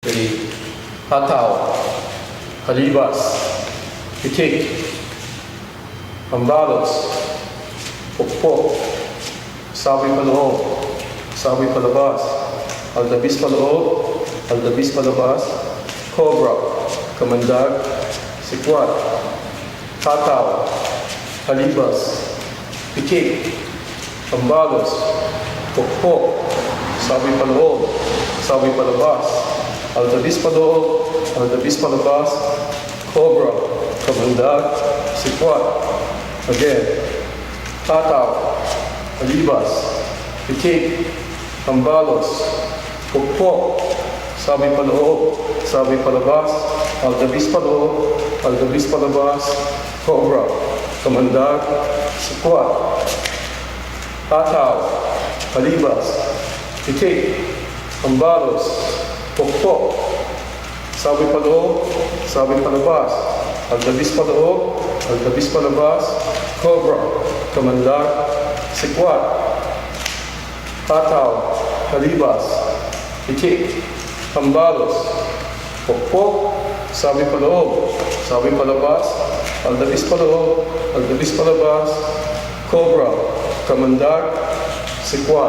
Jadi hataw, halibas, pitik, pambalos, pokpok, sabi paloob, sabi palabas, aldabis paloob, aldabis palabas, cobra, kamandag, sikwat, hataw, halibas, pitik, pambalos, pokpok, sabi paloob, sabi palabas, aldabis paloob, aldabis palabas, cobra, kamandag, sikwat. Again, hataw, halibas, pitik, pambalos, pokpok, sabi paloob, sabi palabas, aldabis paloob, aldabis palabas, cobra, kamandag, sikwat. Hataw, halibas, pitik, pambalos, pokpok, sabi paloob, sabi palabas, aldabis paloob, aldabis palabas, cobra, kamandag, sikwat. Hataw, halibas, pitik, pambalos, pokpok, sabi paloob, sabi palabas, aldabis paloob, aldabis palabas, cobra, kamandag, sikwat.